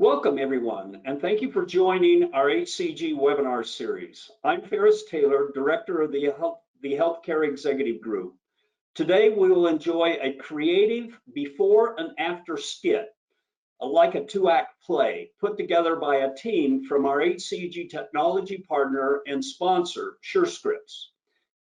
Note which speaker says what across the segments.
Speaker 1: Welcome everyone, and thank you for joining our HCG webinar series. I'm Ferris Taylor, Director of the Healthcare Executive Group. Today we will enjoy a creative before and after skit, like a two-act play, put together by a team from our HCG technology partner and sponsor, SureScripts.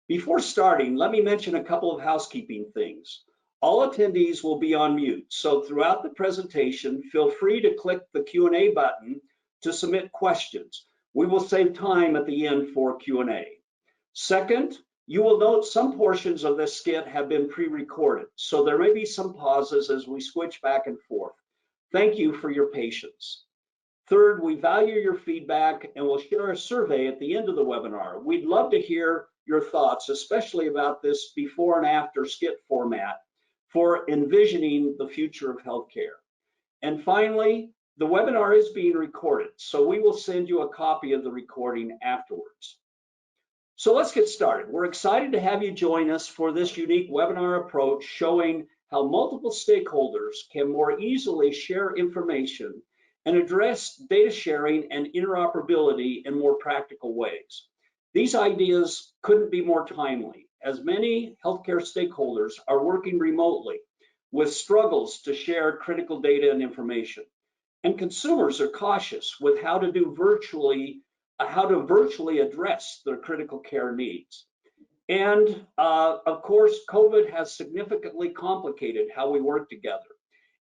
Speaker 1: Before starting, let me mention a couple of housekeeping things. All attendees will be on mute, so throughout the presentation, feel free to click the Q&A button to submit questions. We will save time at the end for Q&A. Second, you will note some portions of this skit have been pre-recorded, so there may be some pauses as we switch back and forth. Thank you for your patience. Third, we value your feedback and will share a survey at the end of the webinar. We'd love to hear your thoughts, especially about this before and after skit format, for envisioning the future of healthcare. And finally, the webinar is being recorded, so we will send you a copy of the recording afterwards. So let's get started. We're excited to have you join us for this unique webinar approach showing how multiple stakeholders can more easily share information and address data sharing and interoperability in more practical ways. These ideas couldn't be more timely, as many healthcare stakeholders are working remotely with struggles to share critical data and information. And consumers are cautious with how to virtually address their critical care needs. And of course, COVID has significantly complicated how we work together.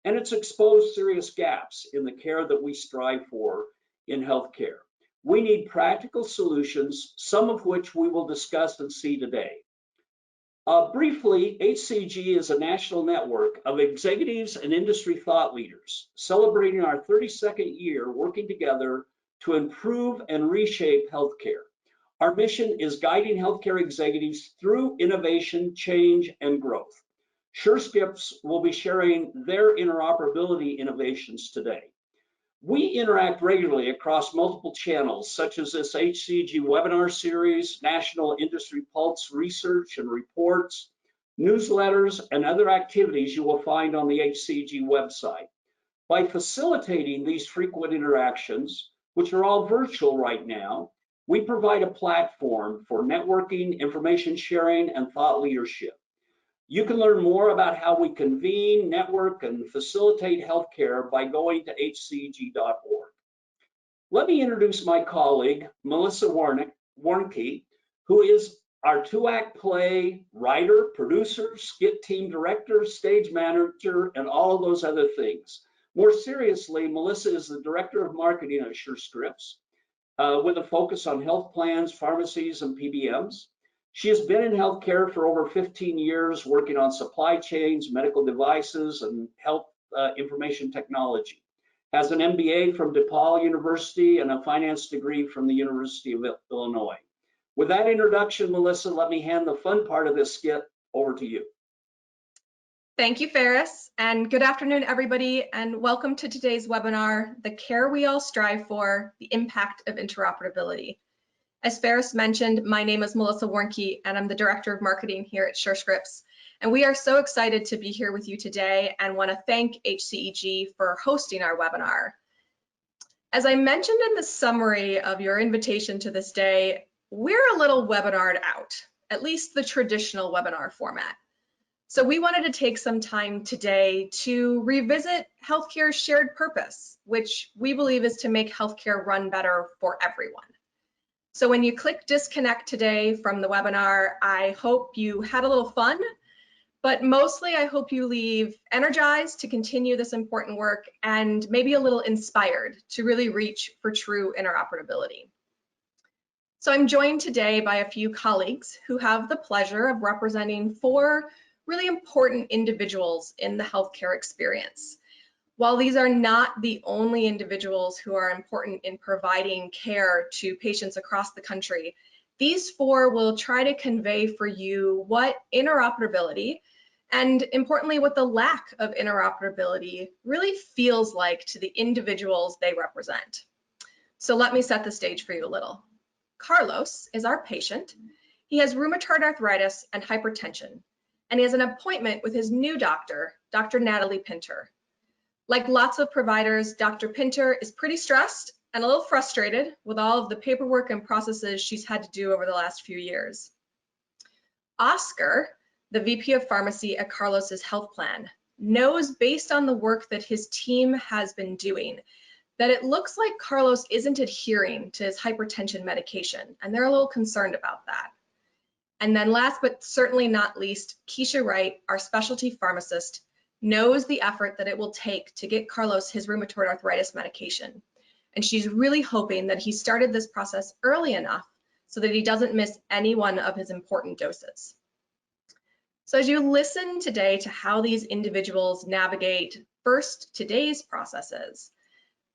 Speaker 1: And it's exposed serious gaps in the care that we strive for in healthcare. We need practical solutions, some of which we will discuss and see today. Briefly, HCG is a national network of executives and industry thought leaders celebrating our 32nd year working together to improve and reshape healthcare. Our mission is guiding healthcare executives through innovation, change, and growth. SureScripts will be sharing their interoperability innovations today. We interact regularly across multiple channels, such as this HCG webinar series, National Industry Pulse research and reports, newsletters, and other activities you will find on the HCG website. By facilitating these frequent interactions, which are all virtual right now, we provide a platform for networking, information sharing, and thought leadership. You can learn more about how we convene, network, and facilitate healthcare by going to hcg.org. Let me introduce my colleague, Melissa Warnke, who is our two-act play writer, producer, skit team director, stage manager, and all of those other things. More seriously, Melissa is the director of marketing at SureScripts, with a focus on health plans, pharmacies, and PBMs. She has been in healthcare for over 15 years, working on supply chains, medical devices, and health information technology. Has an MBA from DePaul University and a finance degree from the University of Illinois. With that introduction, Melissa, let me hand the fun part of this skit over to you.
Speaker 2: Thank you, Ferris, and good afternoon, everybody, and welcome to today's webinar, The Care We All Strive For, the Impact of Interoperability. As Ferris mentioned, my name is Melissa Warnke, and I'm the Director of Marketing here at SureScripts. And we are so excited to be here with you today and want to thank HCEG for hosting our webinar. As I mentioned in the summary of your invitation to this day, we're a little webinared out, at least the traditional webinar format. So we wanted to take some time today to revisit healthcare's shared purpose, which we believe is to make healthcare run better for everyone. So when you click disconnect today from the webinar, I hope you had a little fun, but mostly I hope you leave energized to continue this important work and maybe a little inspired to really reach for true interoperability. So I'm joined today by a few colleagues who have the pleasure of representing 4 really important individuals in the healthcare experience. While these are not the only individuals who are important in providing care to patients across the country, these 4 will try to convey for you what interoperability, and importantly, what the lack of interoperability really feels like to the individuals they represent. So let me set the stage for you a little. Carlos is our patient. He has rheumatoid arthritis and hypertension, and he has an appointment with his new doctor, Dr. Natalie Pinter. Like lots of providers, Dr. Pinter is pretty stressed and a little frustrated with all of the paperwork and processes she's had to do over the last few years. Oscar, the VP of Pharmacy at Carlos's health plan, knows based on the work that his team has been doing that it looks like Carlos isn't adhering to his hypertension medication, and they're a little concerned about that. And then last but certainly not least, Keisha Wright, our specialty pharmacist, knows the effort that it will take to get Carlos his rheumatoid arthritis medication. And she's really hoping that he started this process early enough so that he doesn't miss any one of his important doses. So as you listen today to how these individuals navigate first today's processes,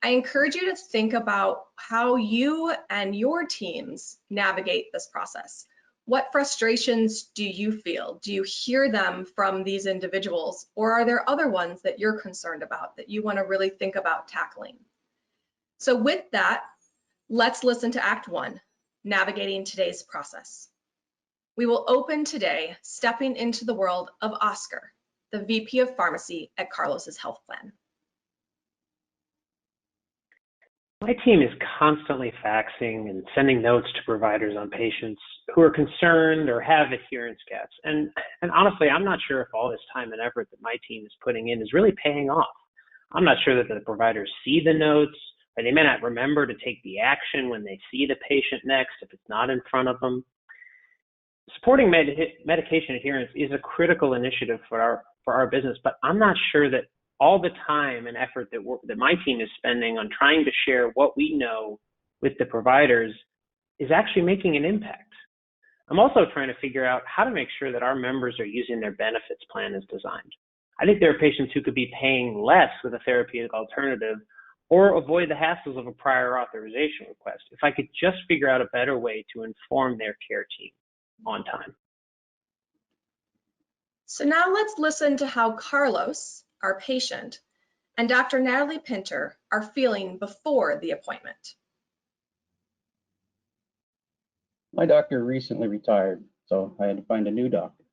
Speaker 2: I encourage you to think about how you and your teams navigate this process. What frustrations do you feel? Do you hear them from these individuals, or are there other ones that you're concerned about that you want to really think about tackling? So with that, let's listen to Act 1, Navigating Today's Process. We will open today stepping into the world of Oscar, the VP of Pharmacy at Carlos's health plan.
Speaker 3: My team is constantly faxing and sending notes to providers on patients who are concerned or have adherence gaps. And honestly, I'm not sure if all this time and effort that my team is putting in is really paying off. I'm not sure that the providers see the notes, or they may not remember to take the action when they see the patient next if it's not in front of them. Supporting medication adherence is a critical initiative for our business, but I'm not sure that all the time and effort that my team is spending on trying to share what we know with the providers is actually making an impact. I'm also trying to figure out how to make sure that our members are using their benefits plan as designed. I think there are patients who could be paying less with a therapeutic alternative or avoid the hassles of a prior authorization request if I could just figure out a better way to inform their care team on time.
Speaker 2: So now let's listen to how Carlos, our patient, and Dr. Natalie Pinter are feeling before the appointment.
Speaker 4: My doctor recently retired, so I had to find a new doctor.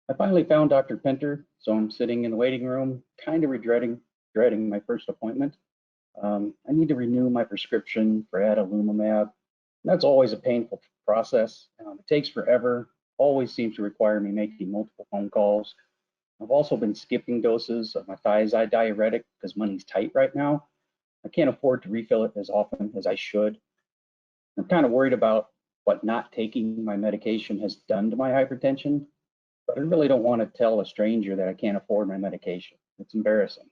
Speaker 4: I finally found Dr. Pinter, so I'm sitting in the waiting room, kind of dreading my first appointment. I need to renew my prescription for adalimumab. That's always a painful process. It takes forever, always seems to require me making multiple phone calls. I've also been skipping doses of my thiazide diuretic because money's tight right now. I can't afford to refill it as often as I should. I'm kind of worried about what not taking my medication has done to my hypertension, but I really don't want to tell a stranger that I can't afford my medication. It's embarrassing.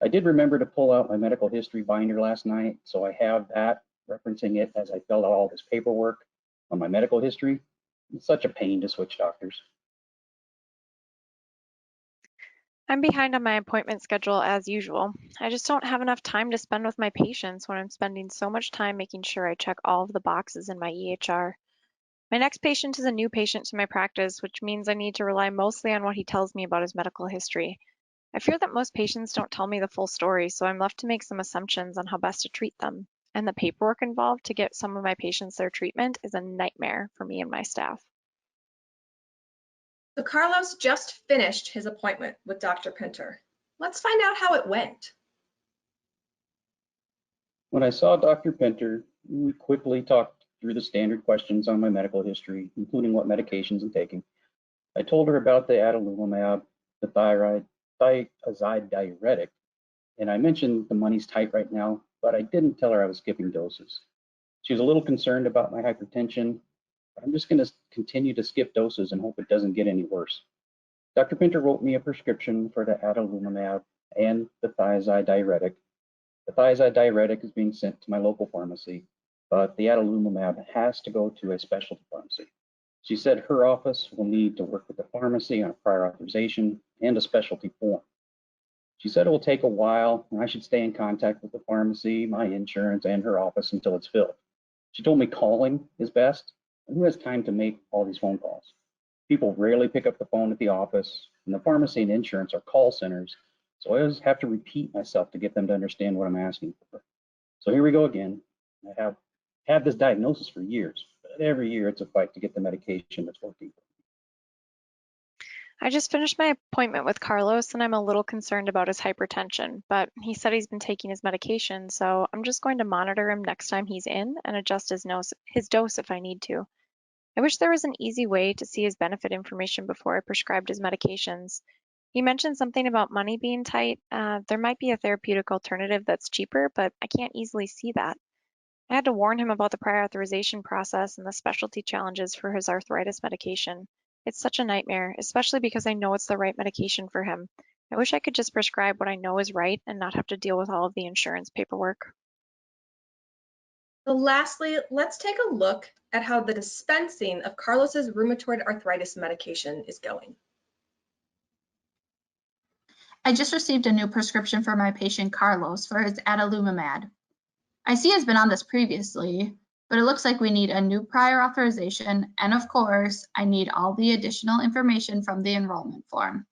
Speaker 4: I did remember to pull out my medical history binder last night, so I have that, referencing it as I filled out all this paperwork on my medical history. It's such a pain to switch doctors.
Speaker 5: I'm behind on my appointment schedule as usual. I just don't have enough time to spend with my patients when I'm spending so much time making sure I check all of the boxes in my EHR. My next patient is a new patient to my practice, which means I need to rely mostly on what he tells me about his medical history. I fear that most patients don't tell me the full story, so I'm left to make some assumptions on how best to treat them. And the paperwork involved to get some of my patients their treatment is a nightmare for me and my staff.
Speaker 2: So Carlos just finished his appointment with Dr. Pinter. Let's find out how it went.
Speaker 4: When I saw Dr. Pinter, we quickly talked through the standard questions on my medical history, including what medications I'm taking. I told her about the adalimumab, the thiazide diuretic, and I mentioned the money's tight right now, but I didn't tell her I was skipping doses. She was a little concerned about my hypertension. I'm just going to continue to skip doses and hope it doesn't get any worse. Dr. Pinter wrote me a prescription for the adalimumab and the thiazide diuretic. The thiazide diuretic is being sent to my local pharmacy, but the adalimumab has to go to a specialty pharmacy. She said her office will need to work with the pharmacy on a prior authorization and a specialty form. She said it will take a while and I should stay in contact with the pharmacy, my insurance, and her office until it's filled. She told me calling is best. Who has time to make all these phone calls? People rarely pick up the phone at the office, and the pharmacy and insurance are call centers, so I always have to repeat myself to get them to understand what I'm asking for. So here we go again. I have had this diagnosis for years, but every year it's a fight to get the medication that's working.
Speaker 5: I just finished my appointment with Carlos and I'm a little concerned about his hypertension, but he said he's been taking his medication, so I'm just going to monitor him next time he's in and adjust his dose if I need to. I wish there was an easy way to see his benefit information before I prescribed his medications. He mentioned something about money being tight. There might be a therapeutic alternative that's cheaper, but I can't easily see that. I had to warn him about the prior authorization process and the specialty challenges for his arthritis medication. It's such a nightmare, especially because I know it's the right medication for him. I wish I could just prescribe what I know is right and not have to deal with all of the insurance paperwork.
Speaker 2: So lastly, let's take a look at how the dispensing of Carlos's rheumatoid arthritis medication is going.
Speaker 6: I just received a new prescription for my patient Carlos for his adalimumab. I see has been on this previously, but it looks like we need a new prior authorization, and of course, I need all the additional information from the enrollment form.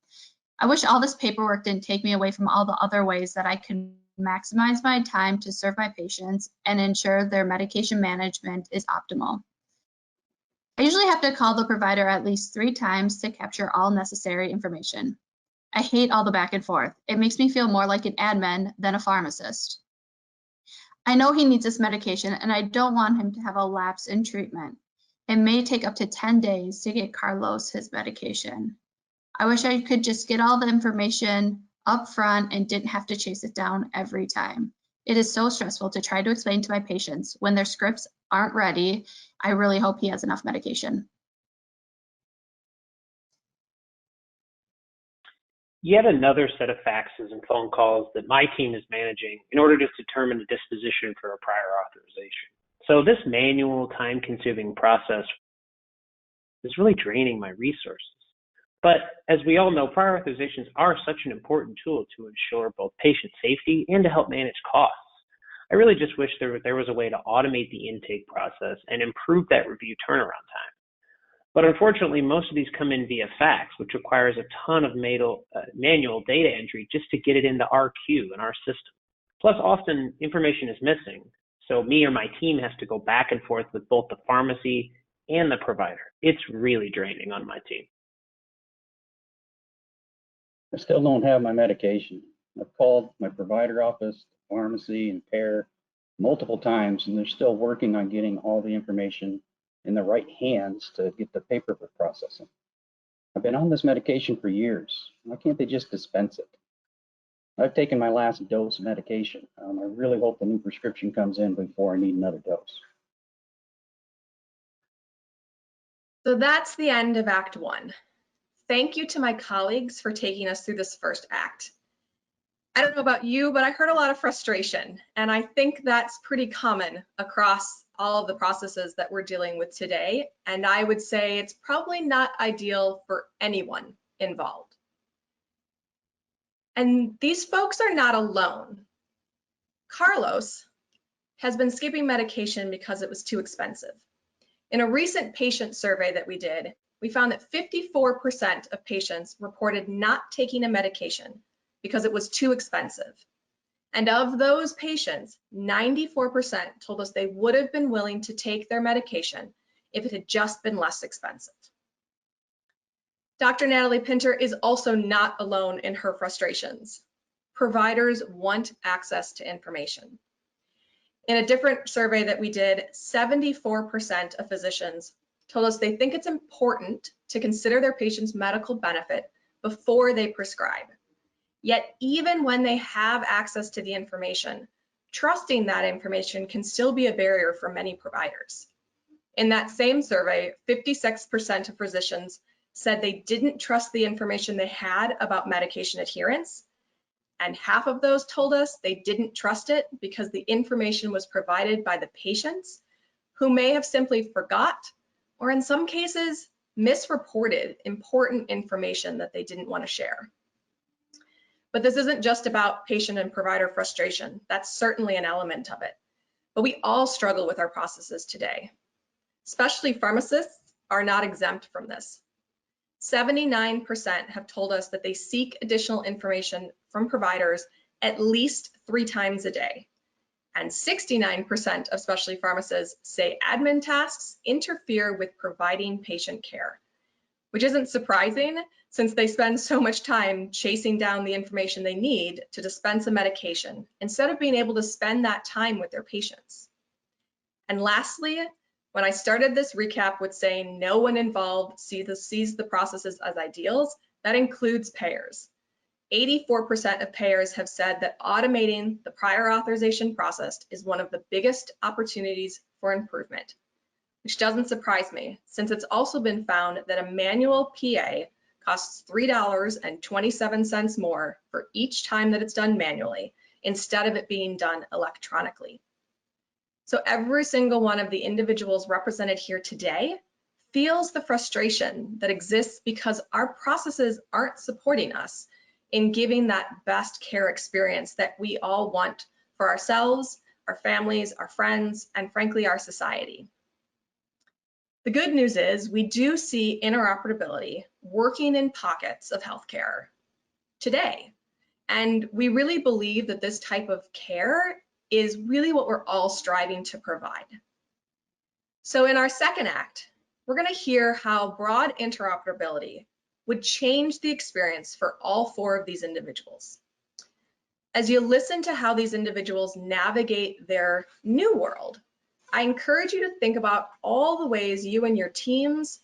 Speaker 6: I wish all this paperwork didn't take me away from all the other ways that I can maximize my time to serve my patients and ensure their medication management is optimal. I usually have to call the provider at least 3 times to capture all necessary information. I hate all the back and forth. It makes me feel more like an admin than a pharmacist. I know he needs this medication and I don't want him to have a lapse in treatment. It may take up to 10 days to get Carlos his medication. I wish I could just get all the information up front and didn't have to chase it down every time. It is so stressful to try to explain to my patients when their scripts aren't ready. I really hope he has enough medication.
Speaker 3: Yet another set of faxes and phone calls that my team is managing in order to determine the disposition for a prior authorization. So this manual, time-consuming process is really draining my resources. But as we all know, prior authorizations are such an important tool to ensure both patient safety and to help manage costs. I really just wish there was a way to automate the intake process and improve that review turnaround time. But unfortunately, most of these come in via fax, which requires a ton of manual data entry just to get it into our queue in our system. Plus, often information is missing, so me or my team has to go back and forth with both the pharmacy and the provider. It's really draining on my team.
Speaker 4: I still don't have my medication. I've called my provider office, pharmacy, and payer multiple times, and they're still working on getting all the information in the right hands to get the paperwork processing. I've been on this medication for years. Why can't they just dispense it? I've taken my last dose of medication. I really hope the new prescription comes in before I need another dose.
Speaker 2: So that's the end of Act 1. Thank you to my colleagues for taking us through this first act. I don't know about you, but I heard a lot of frustration, and I think that's pretty common across all of the processes that we're dealing with today, and I would say it's probably not ideal for anyone involved. And these folks are not alone. Carlos has been skipping medication because it was too expensive. In a recent patient survey that we did, we found that 54% of patients reported not taking a medication because it was too expensive. And of those patients, 94% told us they would have been willing to take their medication if it had just been less expensive. Dr. Natalie Pinter is also not alone in her frustrations. Providers want access to information. In a different survey that we did, 74% of physicians told us they think it's important to consider their patient's medical benefit before they prescribe. Yet even when they have access to the information, trusting that information can still be a barrier for many providers. In that same survey, 56% of physicians said they didn't trust the information they had about medication adherence, and half of those told us they didn't trust it because the information was provided by the patients who may have simply forgot, or in some cases, misreported important information that they didn't want to share. But this isn't just about patient and provider frustration. That's certainly an element of it. But we all struggle with our processes today. Especially pharmacists are not exempt from this. 79% have told us that they seek additional information from providers at least 3 times a day. And 69% of specialty pharmacists say admin tasks interfere with providing patient care, which isn't surprising since they spend so much time chasing down the information they need to dispense a medication instead of being able to spend that time with their patients. And lastly, when I started this recap with saying no one involved sees the processes as ideals, that includes payers. 84% of payers have said that automating the prior authorization process is one of the biggest opportunities for improvement, which doesn't surprise me since it's also been found that a manual PA costs $3.27 more for each time that it's done manually instead of it being done electronically. So every single one of the individuals represented here today feels the frustration that exists because our processes aren't supporting us in giving that best care experience that we all want for ourselves, our families, our friends, and frankly, our society. The good news is we do see interoperability working in pockets of healthcare today. And we really believe that this type of care is really what we're all striving to provide. So in our second act, we're going to hear how broad interoperability would change the experience for all 4 of these individuals. As you listen to how these individuals navigate their new world, I encourage you to think about all the ways you and your teams,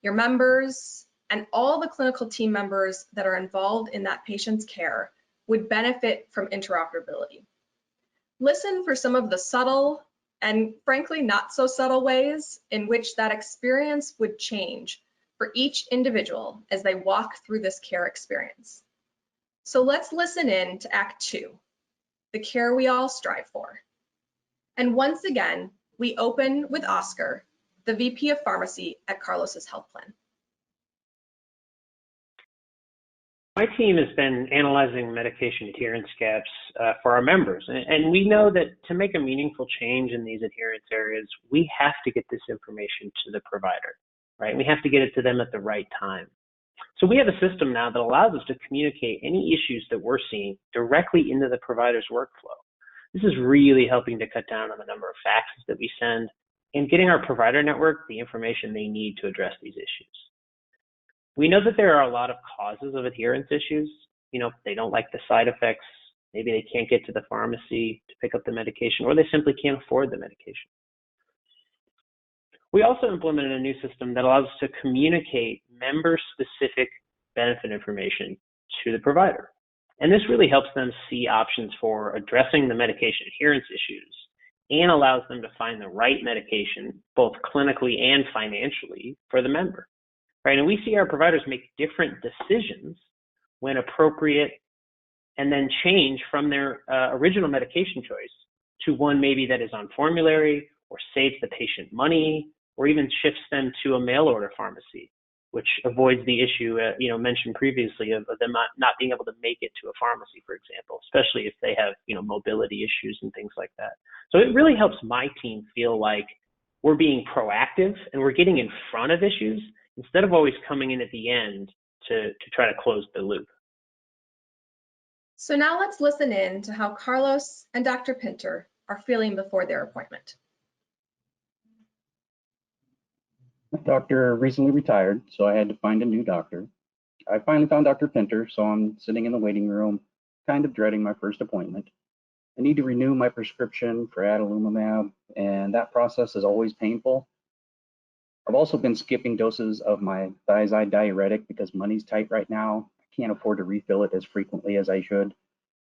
Speaker 2: your members, and all the clinical team members that are involved in that patient's care would benefit from interoperability. Listen for some of the subtle and frankly not so subtle ways in which that experience would change for each individual as they walk through this care experience. So let's listen in to Act 2, the care we all strive for. And once again, we open with Oscar, the VP of Pharmacy at Carlos's health plan.
Speaker 3: My team has been analyzing medication adherence gaps for our members, and we know that to make a meaningful change in these adherence areas, we have to get this information to the provider, right? We have to get it to them at the right time. So we have a system now that allows us to communicate any issues that we're seeing directly into the provider's workflow. This is really helping to cut down on the number of faxes that we send and getting our provider network the information they need to address these issues. We know that there are a lot of causes of adherence issues. You know, they don't like the side effects. Maybe they can't get to the pharmacy to pick up the medication, or they simply can't afford the medication. We also implemented a new system that allows us to communicate member-specific benefit information to the provider. And this really helps them see options for addressing the medication adherence issues and allows them to find the right medication, both clinically and financially, for the member. Right? And we see our providers make different decisions when appropriate and then change from their original medication choice to one maybe that is on formulary or saves the patient money or even shifts them to a mail order pharmacy, which avoids the issue mentioned previously of them not being able to make it to a pharmacy, for example, especially if they have mobility issues and things like that. So it really helps my team feel like we're being proactive and we're getting in front of issues instead of always coming in at the end to try to close the loop.
Speaker 2: So now let's listen in to how Carlos and Dr. Pinter are feeling before their appointment.
Speaker 4: My doctor recently retired, so I had to find a new doctor. I finally found Dr. Pinter, so I'm sitting in the waiting room, kind of dreading my first appointment. I need to renew my prescription for adalimumab, and that process is always painful. I've also been skipping doses of my thiazide diuretic because money's tight right now. I can't afford to refill it as frequently as I should.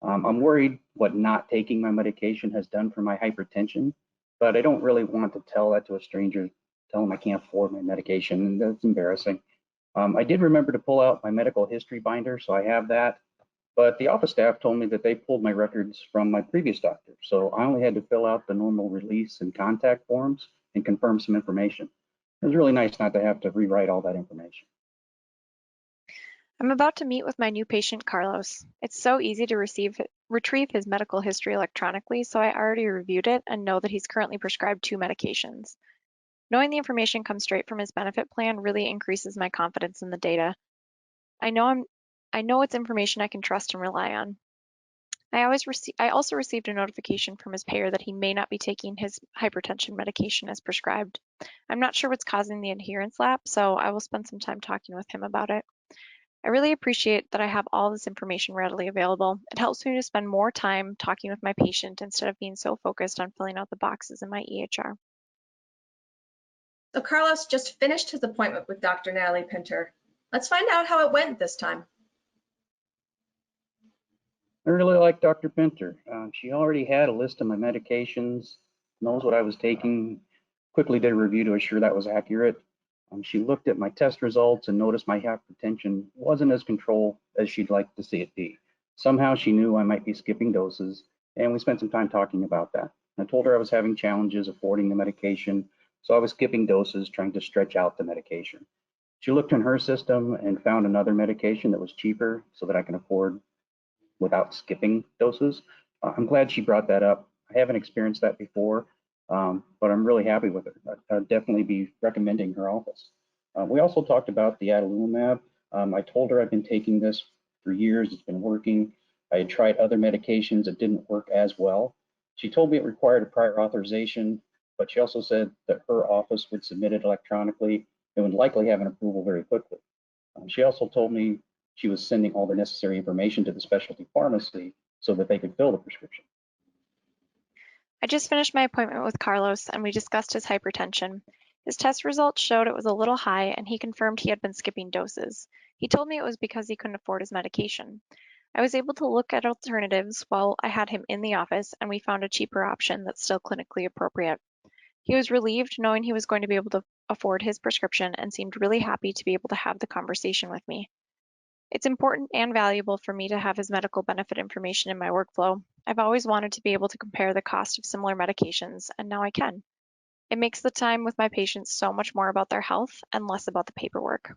Speaker 4: I'm worried what not taking my medication has done for my hypertension, but I don't really want to tell that to a stranger, tell them I can't afford my medication, and that's embarrassing. I did remember to pull out my medical history binder, so I have that, but the office staff told me that they pulled my records from my previous doctor, so I only had to fill out the normal release and contact forms and confirm some information. It was really nice not to have to rewrite all that information.
Speaker 5: I'm about to meet with my new patient, Carlos. It's so easy to retrieve his medical history electronically, so I already reviewed it and know that he's currently prescribed 2 medications. Knowing the information comes straight from his benefit plan really increases my confidence in the data. I know it's information I can trust and rely on. I also received a notification from his payer that he may not be taking his hypertension medication as prescribed. I'm not sure what's causing the adherence lapse, so I will spend some time talking with him about it. I really appreciate that I have all this information readily available. It helps me to spend more time talking with my patient instead of being so focused on filling out the boxes in my EHR.
Speaker 2: So Carlos just finished his appointment with Dr. Natalie Pinter. Let's find out how it went this time.
Speaker 4: I really like Dr. Pinter. She already had a list of my medications, knows what I was taking, quickly did a review to assure that was accurate. She looked at my test results and noticed my hypertension wasn't as controlled as she'd like to see it be. Somehow she knew I might be skipping doses, and we spent some time talking about that. I told her I was having challenges affording the medication, so I was skipping doses, trying to stretch out the medication. She looked in her system and found another medication that was cheaper so that I can afford without skipping doses. I'm glad she brought that up. I haven't experienced that before, but I'm really happy with it. I'd definitely be recommending her office. We also talked about the adalimumab. I told her I've been taking this for years. It's been working. I had tried other medications that didn't work as well. She told me it required a prior authorization, but she also said that her office would submit it electronically and would likely have an approval very quickly. She also told me she was sending all the necessary information to the specialty pharmacy so that they could fill the prescription.
Speaker 5: I just finished my appointment with Carlos and we discussed his hypertension. His test results showed it was a little high and he confirmed he had been skipping doses. He told me it was because he couldn't afford his medication. I was able to look at alternatives while I had him in the office and we found a cheaper option that's still clinically appropriate. He was relieved knowing he was going to be able to afford his prescription and seemed really happy to be able to have the conversation with me. It's important and valuable for me to have his medical benefit information in my workflow. I've always wanted to be able to compare the cost of similar medications, and now I can. It makes the time with my patients so much more about their health and less about the paperwork.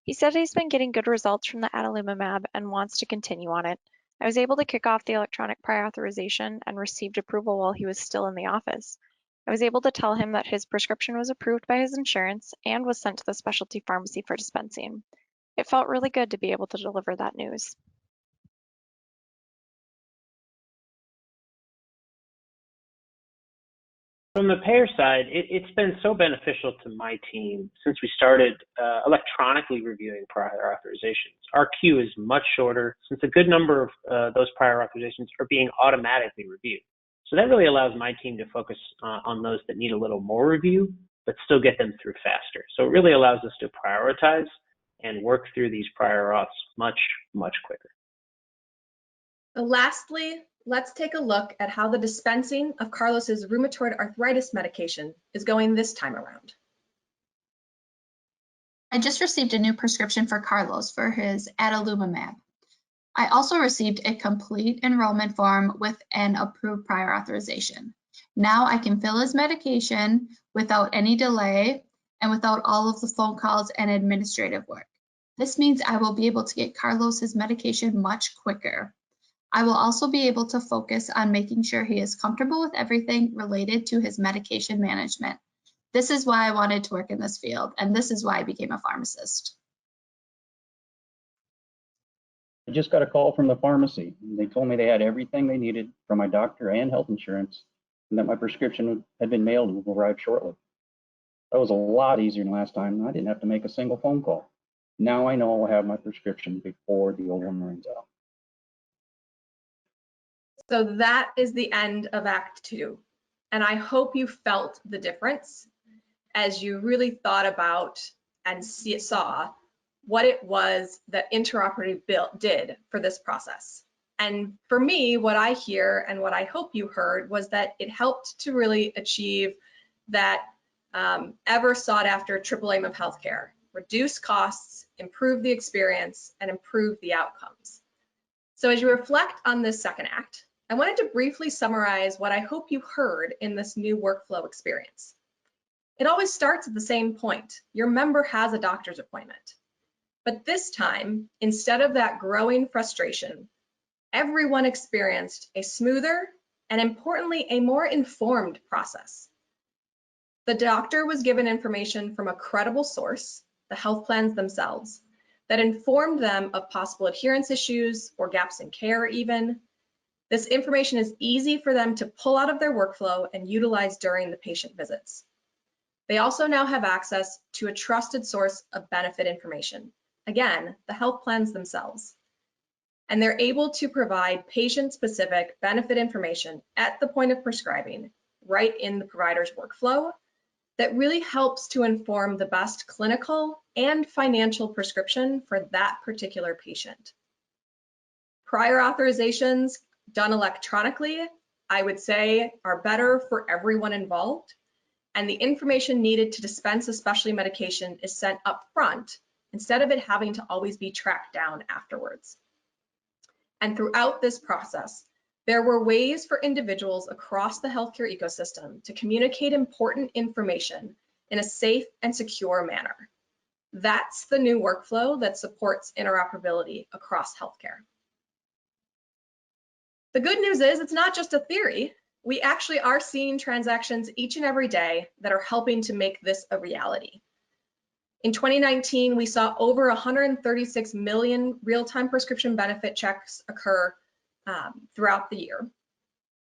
Speaker 5: He said he's been getting good results from the adalimumab and wants to continue on it. I was able to kick off the electronic prior authorization and received approval while he was still in the office. I was able to tell him that his prescription was approved by his insurance and was sent to the specialty pharmacy for dispensing. It felt really good to be able to deliver that news.
Speaker 3: From the payer side, it's been so beneficial to my team since we started electronically reviewing prior authorizations. Our queue is much shorter since a good number of those prior authorizations are being automatically reviewed. So that really allows my team to focus on those that need a little more review, but still get them through faster. So it really allows us to prioritize and work through these prior auths much, much quicker.
Speaker 2: So lastly, let's take a look at how the dispensing of Carlos's rheumatoid arthritis medication is going this time around.
Speaker 6: I just received a new prescription for Carlos for his adalimumab. I also received a complete enrollment form with an approved prior authorization. Now I can fill his medication without any delay and without all of the phone calls and administrative work. This means I will be able to get Carlos his medication much quicker. I will also be able to focus on making sure he is comfortable with everything related to his medication management. This is why I wanted to work in this field, and this is why I became a pharmacist.
Speaker 4: I just got a call from the pharmacy. They told me they had everything they needed from my doctor and health insurance, and that my prescription had been mailed and will arrive shortly. That was a lot easier than last time. I didn't have to make a single phone call. Now I know I'll have my prescription before the old one runs out.
Speaker 2: So that is the end of Act 2. And I hope you felt the difference as you really thought about and saw what it was that Interoperability did for this process. And for me, what I hear and what I hope you heard was that it helped to really achieve that ever sought after triple aim of healthcare: reduce costs, improve the experience, and improve the outcomes. So as you reflect on this second act, I wanted to briefly summarize what I hope you heard in this new workflow experience. It always starts at the same point. Your member has a doctor's appointment. But this time, instead of that growing frustration, everyone experienced a smoother and, importantly, a more informed process. The doctor was given information from a credible source, the health plans themselves, that informed them of possible adherence issues or gaps in care even. This information is easy for them to pull out of their workflow and utilize during the patient visits. They also now have access to a trusted source of benefit information. Again, the health plans themselves. And they're able to provide patient-specific benefit information at the point of prescribing, right in the provider's workflow, that really helps to inform the best clinical and financial prescription for that particular patient. Prior authorizations done electronically, I would say, are better for everyone involved, and the information needed to dispense a specialty medication is sent up front instead of it having to always be tracked down afterwards. And throughout this process, there were ways for individuals across the healthcare ecosystem to communicate important information in a safe and secure manner. That's the new workflow that supports interoperability across healthcare. The good news is it's not just a theory. We actually are seeing transactions each and every day that are helping to make this a reality. In 2019, we saw over 136 million real-time prescription benefit checks occur throughout the year.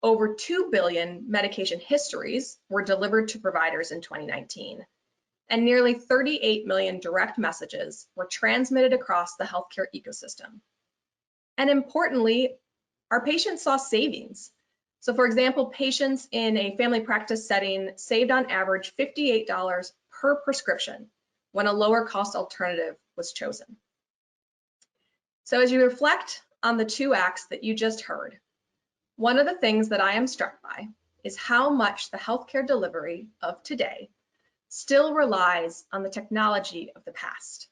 Speaker 2: Over 2 billion medication histories were delivered to providers in 2019, and nearly 38 million direct messages were transmitted across the healthcare ecosystem. And importantly, our patients saw savings. So for example, patients in a family practice setting saved on average $58 per prescription when a lower cost alternative was chosen. So as you reflect on the two acts that you just heard, one of the things that I am struck by is how much the healthcare delivery of today still relies on the technology of the past.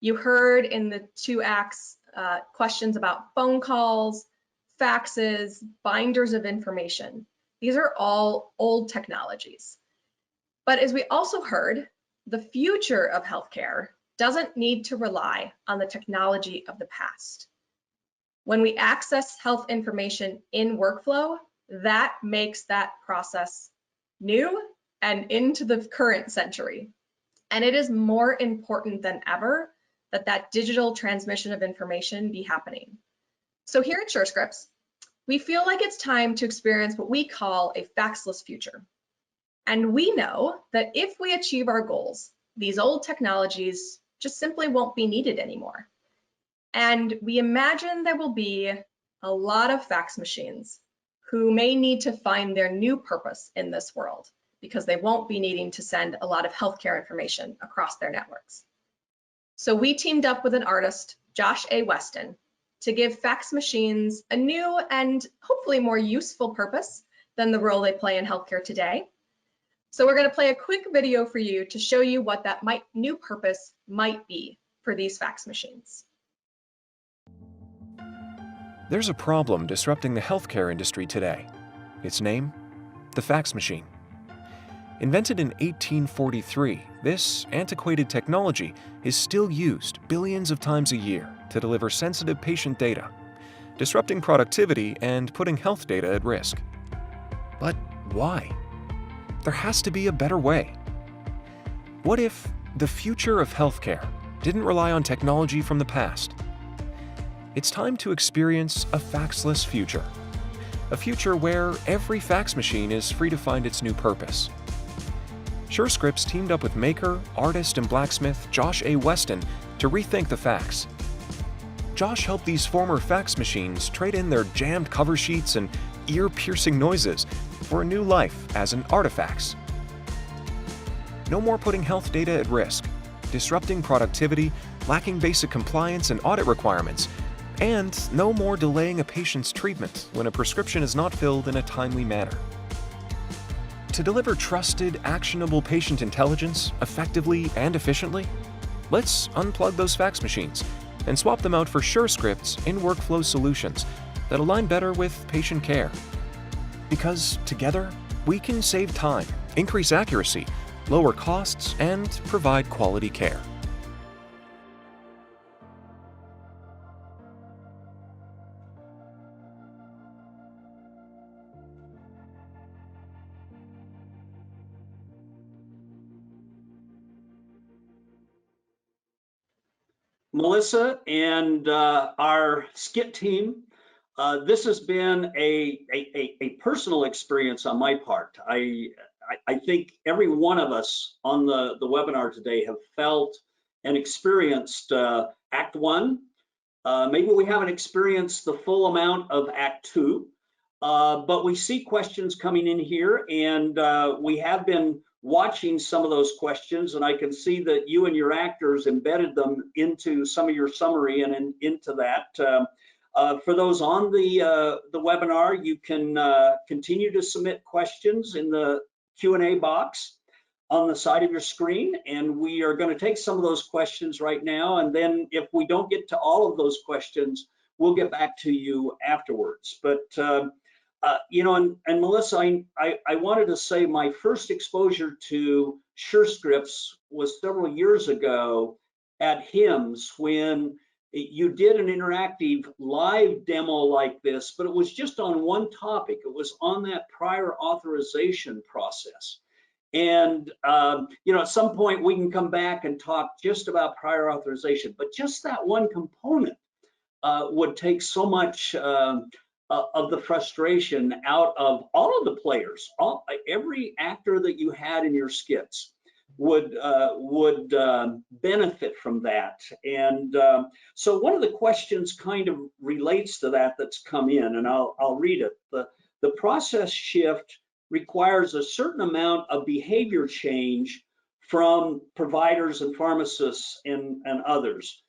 Speaker 2: You heard in the two acts questions about phone calls, faxes, binders of information. These are all old technologies. But as we also heard, the future of healthcare doesn't need to rely on the technology of the past. When we access health information in workflow, that makes that process new and into the current century. And it is more important than ever that that digital transmission of information be happening. So here at SureScripts, we feel like it's time to experience what we call a faxless future. And we know that if we achieve our goals, these old technologies just simply won't be needed anymore. And we imagine there will be a lot of fax machines who may need to find their new purpose in this world because they won't be needing to send a lot of healthcare information across their networks. So we teamed up with an artist, Josh A. Weston, to give fax machines a new and hopefully more useful purpose than the role they play in healthcare today. So we're going to play a quick video for you to show you what that new purpose might be for these fax machines.
Speaker 7: There's a problem disrupting the healthcare industry today. Its name? The fax machine. Invented in 1843, this antiquated technology is still used billions of times a year to deliver sensitive patient data, disrupting productivity and putting health data at risk. But why? There has to be a better way. What if the future of healthcare didn't rely on technology from the past? It's time to experience a faxless future. A future where every fax machine is free to find its new purpose. SureScripts teamed up with maker, artist, and blacksmith Josh A. Weston to rethink the fax. Josh helped these former fax machines trade in their jammed cover sheets and ear-piercing noises for a new life as an artifacts. No more putting health data at risk, disrupting productivity, lacking basic compliance and audit requirements, and no more delaying a patient's treatment when a prescription is not filled in a timely manner. To deliver trusted, actionable patient intelligence effectively and efficiently, let's unplug those fax machines and swap them out for SureScripts in-workflow solutions that align better with patient care. Because together, we can save time, increase accuracy, lower costs, and provide quality care.
Speaker 1: Melissa and our skit team This has been a personal experience on my part. I think every one of us on the webinar today have felt and experienced Act 1. Maybe we haven't experienced the full amount of Act 2, but we see questions coming in here, and we have been watching some of those questions, and I can see that you and your actors embedded them into some of your summary and into that. For those on the webinar, you can continue to submit questions in the Q&A box on the side of your screen, and we are going to take some of those questions right now, and then if we don't get to all of those questions, we'll get back to you afterwards. But you know, and Melissa, I wanted to say my first exposure to SureScripts was several years ago at HIMSS, when you did an interactive live demo like this, but it was just on one topic. It was on that prior authorization process. And you know, at some point we can come back and talk just about prior authorization, but just that one component would take so much of the frustration out of all of the players. Every actor that you had in your skits would benefit from that. And so one of the questions kind of relates to that that's come in, and I'll read it. The process shift requires a certain amount of behavior change from providers and pharmacists and others.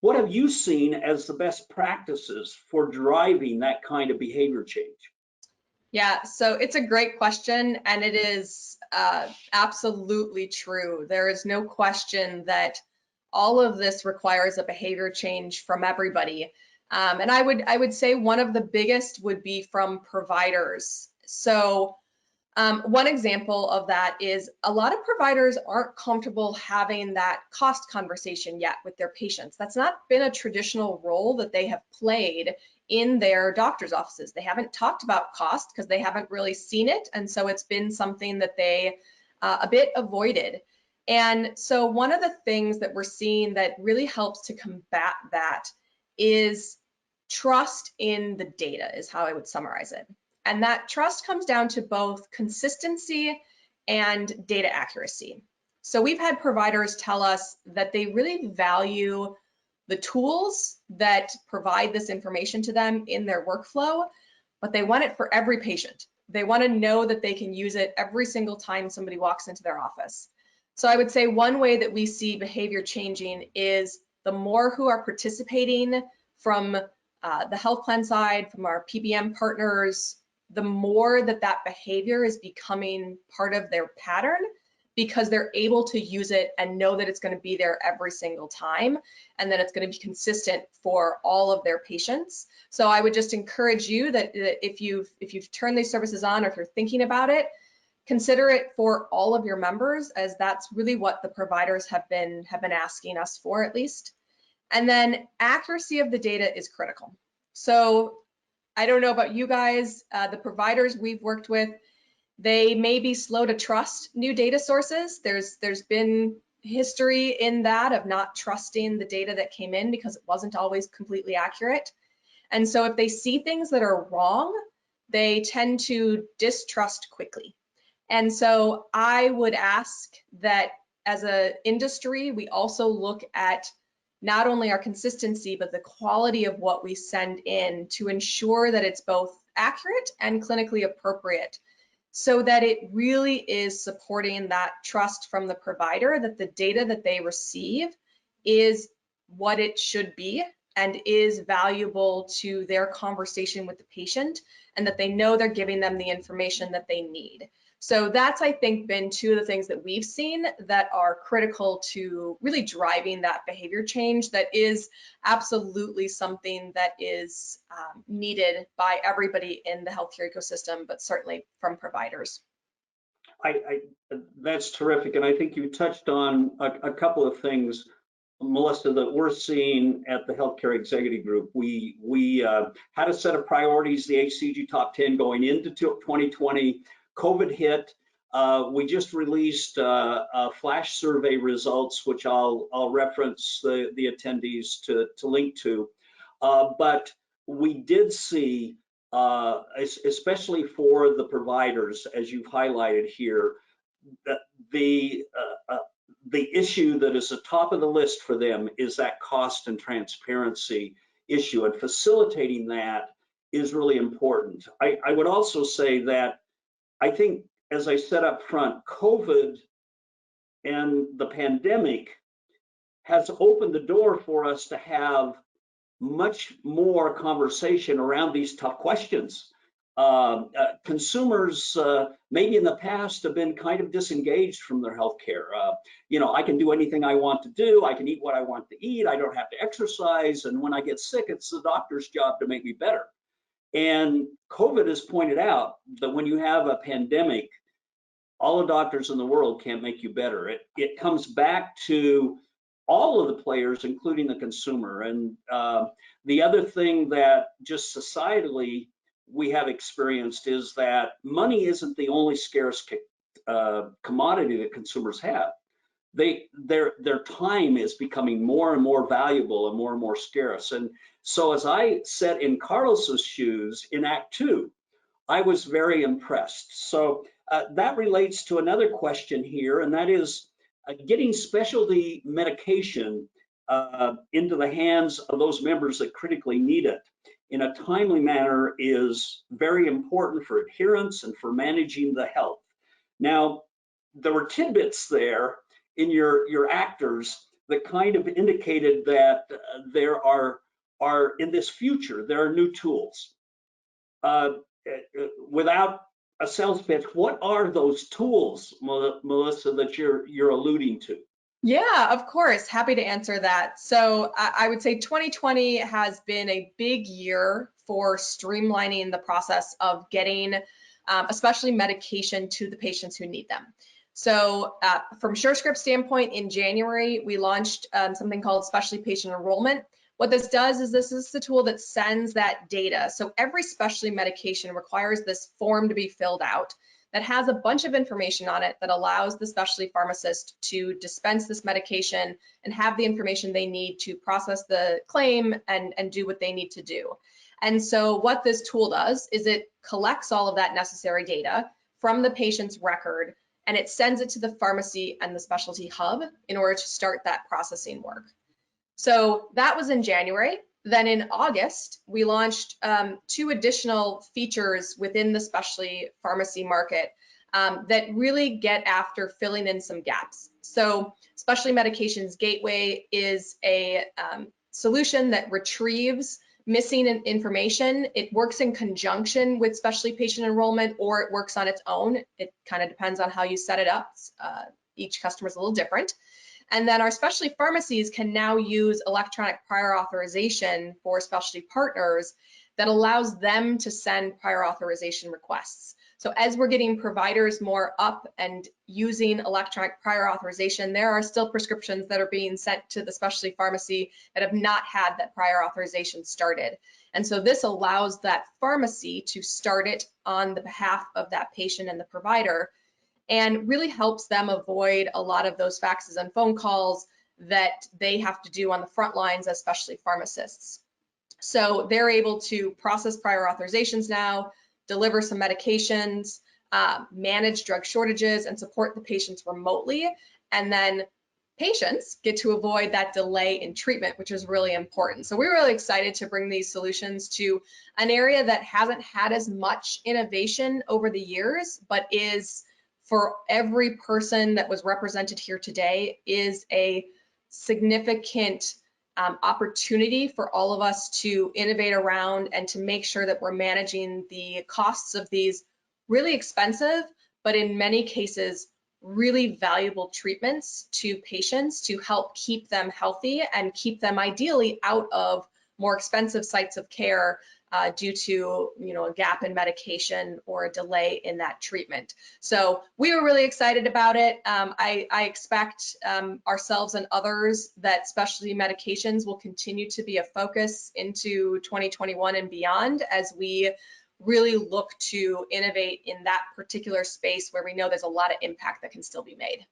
Speaker 1: What have you seen as the best practices for driving that kind of behavior change?
Speaker 2: Yeah, so it's a great question, and it is absolutely true. There is no question that all of this requires a behavior change from everybody. And I would say one of the biggest would be from providers. So one example of that is a lot of providers aren't comfortable having that cost conversation yet with their patients. That's not been a traditional role that they have played in their doctor's offices. They haven't talked about cost because they haven't really seen it. And so it's been something that they a bit avoided. And so one of the things that we're seeing that really helps to combat that is trust in the data, is how I would summarize it. And that trust comes down to both consistency and data accuracy. So we've had providers tell us that they really value the tools that provide this information to them in their workflow, but they want it for every patient. They want to know that they can use it every single time somebody walks into their office. So I would say one way that we see behavior changing is the more who are participating from the health plan side, from our PBM partners, the more that that behavior is becoming part of their pattern, because they're able to use it and know that it's going to be there every single time, and that it's going to be consistent for all of their patients. So I would just encourage you that if you've turned these services on, or if you're thinking about it, consider it for all of your members, as that's really what the providers have been asking us for, at least. And then accuracy of the data is critical. So I don't know about you guys, the providers we've worked with, they may be slow to trust new data sources. There's been history in that of not trusting the data that came in because it wasn't always completely accurate. And so if they see things that are wrong, they tend to distrust quickly. And so I would ask that as an industry, we also look at not only our consistency, but the quality of what we send in to ensure that it's both accurate and clinically appropriate, so that it really is supporting that trust from the provider that the data that they receive is what it should be and is valuable to their conversation with the patient, and that they know they're giving them the information that they need. So that's, I think, been two of the things that we've seen that are critical to really driving that behavior change that is absolutely something that is needed by everybody in the healthcare ecosystem, but certainly from providers.
Speaker 1: That's terrific. And I think you touched on a couple of things, Melissa, that we're seeing at the Healthcare Executive Group. We had a set of priorities, the HCG Top 10 going into 2020. COVID hit. We just released flash survey results, which I'll reference the attendees to link to. But we did see, especially for the providers, as you've highlighted here, that the issue that is the top of the list for them is that cost and transparency issue, and facilitating that is really important. I would also say that I think, as I said up front, COVID and the pandemic has opened the door for us to have much more conversation around these tough questions. Consumers maybe in the past have been kind of disengaged from their healthcare. You know, I can do anything I want to do. I can eat what I want to eat. I don't have to exercise. And when I get sick, it's the doctor's job to make me better. And COVID has pointed out that when you have a pandemic, all the doctors in the world can't make you better. It comes back to all of the players, including the consumer. And the other thing that just societally we have experienced is that money isn't the only scarce commodity that consumers have. Their time is becoming more and more valuable and more scarce. And so as I sat in Carlos's shoes in Act 2, I was very impressed. So that relates to another question here, and that is getting specialty medication into the hands of those members that critically need it in a timely manner is very important for adherence and for managing the health. Now, there were tidbits there in your actors that kind of indicated that there are in this future, there are new tools. Without a sales pitch, what are those tools, Melissa, that you're alluding to?
Speaker 2: Yeah, of course. Happy to answer that. So I would say 2020 has been a big year for streamlining the process of getting especially medication to the patients who need them. So from SureScript standpoint, in January, we launched something called Specialty Patient Enrollment. What this does is this is the tool that sends that data. So every specialty medication requires this form to be filled out that has a bunch of information on it that allows the specialty pharmacist to dispense this medication and have the information they need to process the claim and do what they need to do. And so what this tool does is it collects all of that necessary data from the patient's record, and it sends it to the pharmacy and the specialty hub in order to start that processing work. So that was in January. Then in August, we launched 2 additional features within the specialty pharmacy market that really get after filling in some gaps. So Specialty Medications Gateway is a solution that retrieves missing information. It works in conjunction with specialty patient enrollment, or it works on its own. It kind of depends on how you set it up. Each customer is a little different. And then our specialty pharmacies can now use electronic prior authorization for specialty partners that allows them to send prior authorization requests. So as we're getting providers more up and using electronic prior authorization, there are still prescriptions that are being sent to the specialty pharmacy that have not had that prior authorization started. And so this allows that pharmacy to start it on the behalf of that patient and the provider, and really helps them avoid a lot of those faxes and phone calls that they have to do on the front lines as specialty pharmacists. So they're able to process prior authorizations now, deliver some medications, manage drug shortages, and support the patients remotely. And then patients get to avoid that delay in treatment, which is really important. So we're really excited to bring these solutions to an area that hasn't had as much innovation over the years, but is, for every person that was represented here today, is a significant opportunity for all of us to innovate around and to make sure that we're managing the costs of these really expensive, but in many cases, really valuable treatments to patients to help keep them healthy and keep them ideally out of more expensive sites of care due to a gap in medication or a delay in that treatment. So we were really excited about it. I expect ourselves and others that specialty medications will continue to be a focus into 2021 and beyond as we really look to innovate in that particular space where we know there's a lot of impact that can still be made.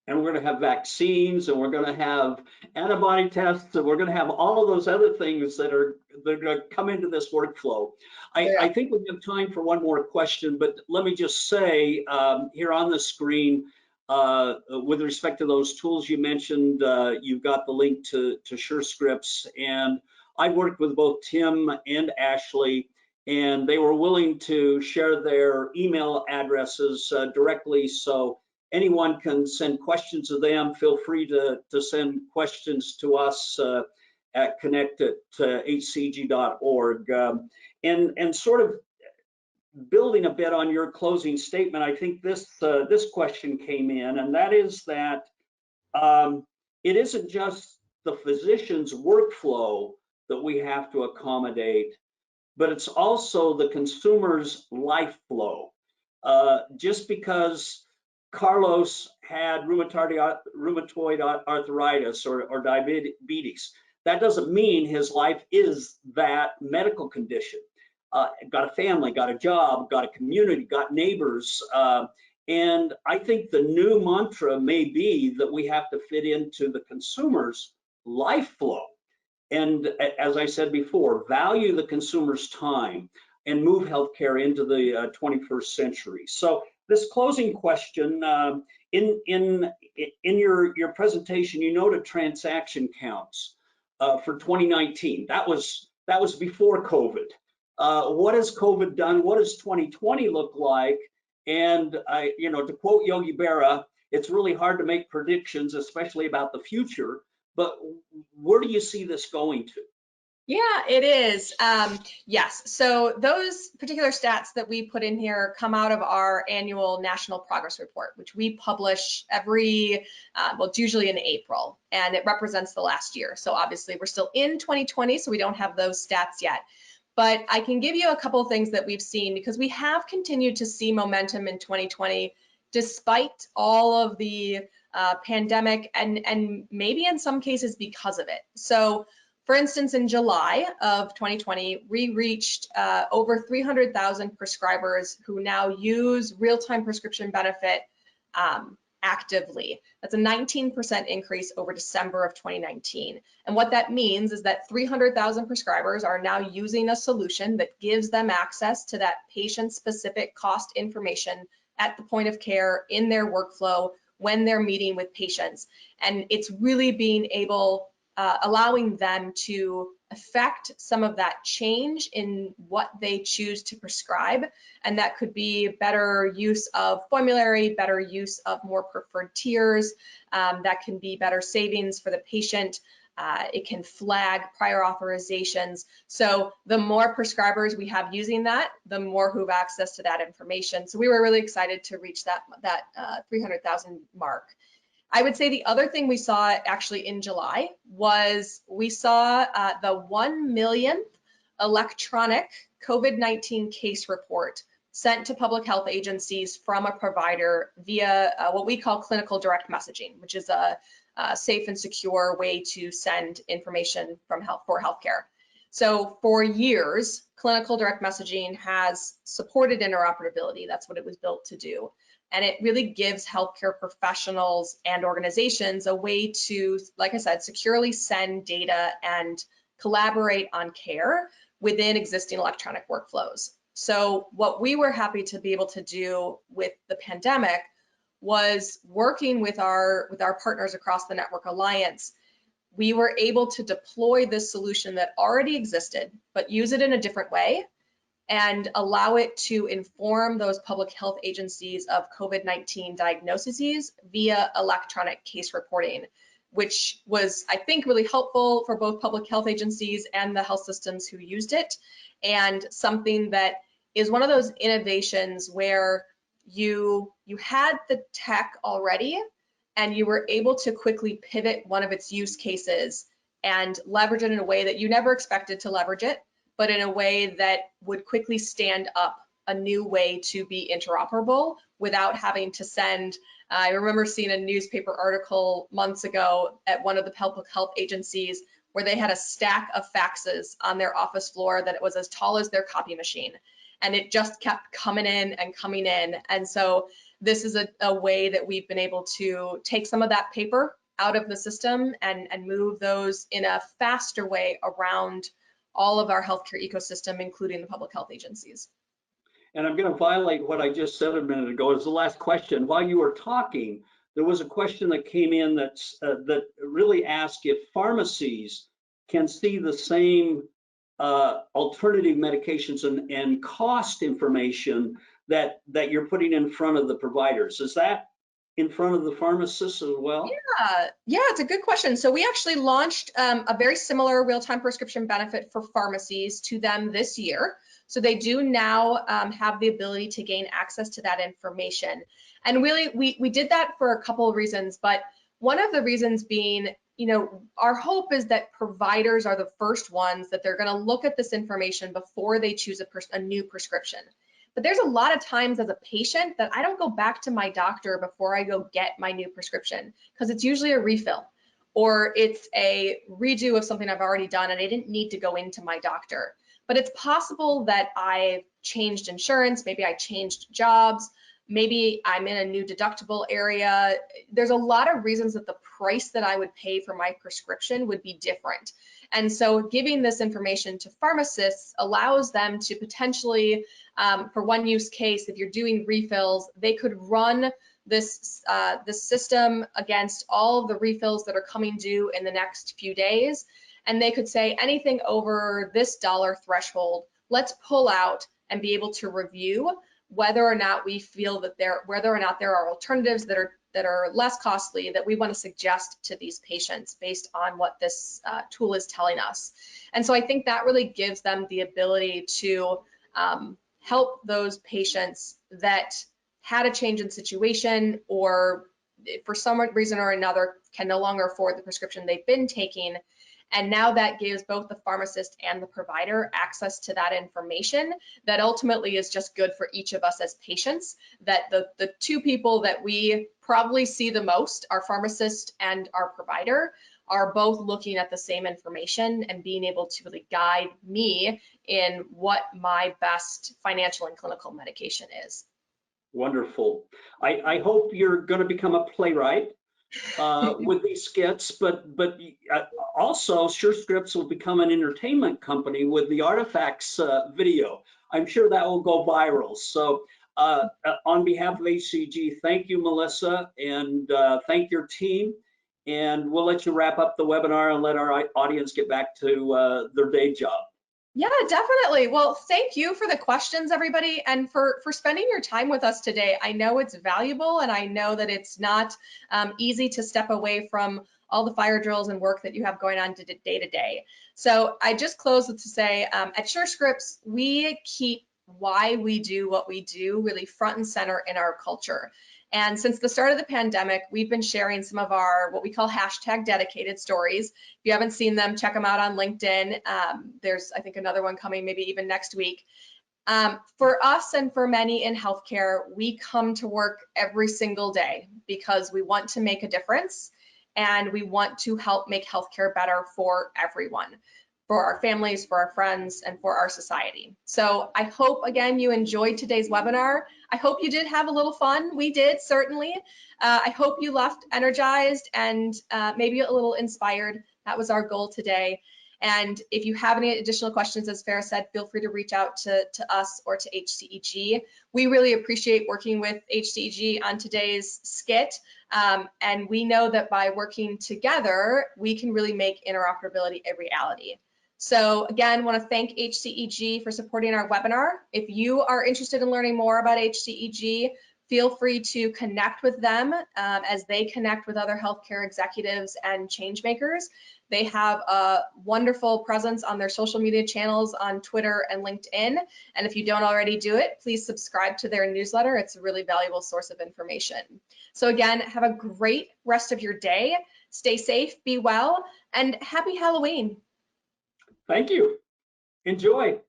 Speaker 1: and we're going to have vaccines, and we're going to have antibody tests, and we're going to have all of those other things that are going to come into this workflow. I think we have time for one more question, but let me just say here on the screen, with respect to those tools you mentioned, you've got the link to SureScripts, and I worked with both Tim and Ashley, and they were willing to share their email addresses directly, so anyone can send questions to them. Feel free to send questions to us at connect@hcg.org. And sort of building a bit on your closing statement, I think this question came in, and that is that it isn't just the physician's workflow that we have to accommodate, but it's also the consumer's life flow. Just because Carlos had rheumatoid arthritis or diabetes, that doesn't mean his life is that medical condition. Got a family, got a job, got a community, got neighbors. And I think the new mantra may be that we have to fit into the consumer's life flow. And as I said before, value the consumer's time and move healthcare into the 21st century. So this closing question, in your presentation, you noted transaction counts for 2019. That was before COVID. What has COVID done? What does 2020 look like? And to quote Yogi Berra, it's really hard to make predictions, especially about the future. But where do you see this going to?
Speaker 2: Yeah, it is. Yes, so those particular stats that we put in here come out of our annual National Progress Report, which we publish every, well, it's usually in April, and it represents the last year. So obviously we're still in 2020, so we don't have those stats yet. But I can give you a couple of things that we've seen, because we have continued to see momentum in 2020, despite all of the pandemic and maybe in some cases because of it. So for instance, in July of 2020, we reached over 300,000 prescribers who now use real-time prescription benefit actively. That's a 19% increase over December of 2019. And what that means is that 300,000 prescribers are now using a solution that gives them access to that patient-specific cost information at the point of care in their workflow when they're meeting with patients. And it's really being able allowing them to affect some of that change in what they choose to prescribe. And that could be better use of formulary, better use of more preferred tiers. That can be better savings for the patient. It can flag prior authorizations. So the more prescribers we have using that, the more who have access to that information. So we were really excited to reach that 300,000 mark. I would say the other thing we saw actually in July was we saw the 1 millionth electronic COVID-19 case report sent to public health agencies from a provider via what we call clinical direct messaging, which is a safe and secure way to send information for healthcare. So for years, clinical direct messaging has supported interoperability. That's what it was built to do. And it really gives healthcare professionals and organizations a way to, like I said, securely send data and collaborate on care within existing electronic workflows. So what we were happy to be able to do with the pandemic was working with our partners across the Network Alliance. We were able to deploy this solution that already existed, but use it in a different way and allow it to inform those public health agencies of COVID-19 diagnoses via electronic case reporting, which was, I think, really helpful for both public health agencies and the health systems who used it, and something that is one of those innovations where you had the tech already and you were able to quickly pivot one of its use cases and leverage it in a way that you never expected to leverage it, but in a way that would quickly stand up a new way to be interoperable without having to send. I remember seeing a newspaper article months ago at one of the public health agencies where they had a stack of faxes on their office floor that it was as tall as their copy machine. And it just kept coming in and coming in. And so this is a way that we've been able to take some of that paper out of the system and move those in a faster way around all of our healthcare ecosystem, including the public health agencies.
Speaker 1: And I'm going to violate what I just said a minute ago. As the last question, while you were talking, there was a question that came in that really asked if pharmacies can see the same alternative medications and cost information that you're putting in front of the providers. Is that in front of the pharmacists as well?
Speaker 2: Yeah, it's a good question. So we actually launched a very similar real-time prescription benefit for pharmacies to them this year. So they do now have the ability to gain access to that information. And really, we did that for a couple of reasons, but one of the reasons being, our hope is that providers are the first ones that they're going to look at this information before they choose a new prescription. But there's a lot of times as a patient that I don't go back to my doctor before I go get my new prescription, because it's usually a refill or it's a redo of something I've already done and I didn't need to go into my doctor. But it's possible that I changed insurance, maybe I changed jobs, maybe I'm in a new deductible area. There's a lot of reasons that the price that I would pay for my prescription would be different. And so giving this information to pharmacists allows them to potentially, for one use case, if you're doing refills, they could run this system against all of the refills that are coming due in the next few days. And they could say anything over this dollar threshold, let's pull out and be able to review whether or not we feel that there are alternatives that are less costly that we want to suggest to these patients based on what this tool is telling us. And so I think that really gives them the ability to help those patients that had a change in situation or for some reason or another can no longer afford the prescription they've been taking. And now that gives both the pharmacist and the provider access to that information that ultimately is just good for each of us as patients, that the two people that we probably see the most, our pharmacist and our provider, are both looking at the same information and being able to really guide me in what my best financial and clinical medication is.
Speaker 1: Wonderful. I hope you're going to become a playwright with these skits, but also SureScripts will become an entertainment company with the Artifacts video. I'm sure that will go viral. So on behalf of HCG, thank you, Melissa, and thank your team. And we'll let you wrap up the webinar and let our audience get back to their day job.
Speaker 2: Yeah, definitely. Well, thank you for the questions, everybody, and for spending your time with us today. I know it's valuable, and I know that it's not easy to step away from all the fire drills and work that you have going on day to day. So I just close with to say, at SureScripts, we keep why we do what we do really front and center in our culture. And since the start of the pandemic, we've been sharing some of our what we call #dedicated stories. If you haven't seen them, check them out on LinkedIn. There's, I think, another one coming maybe even next week. For us and for many in healthcare, we come to work every single day because we want to make a difference and we want to help make healthcare better for everyone, for our families, for our friends, and for our society. So I hope, again, you enjoyed today's webinar. I hope you did have a little fun. We did, certainly. I hope you left energized and maybe a little inspired. That was our goal today. And if you have any additional questions, as Farah said, feel free to reach out to us or to HCEG. We really appreciate working with HCEG on today's skit. And we know that by working together, we can really make interoperability a reality. So again, want to thank HCEG for supporting our webinar. If you are interested in learning more about HCEG, feel free to connect with them as they connect with other healthcare executives and change makers. They have a wonderful presence on their social media channels on Twitter and LinkedIn. And if you don't already do it, please subscribe to their newsletter. It's a really valuable source of information. So again, have a great rest of your day. Stay safe, be well, and happy Halloween.
Speaker 1: Thank you. Enjoy.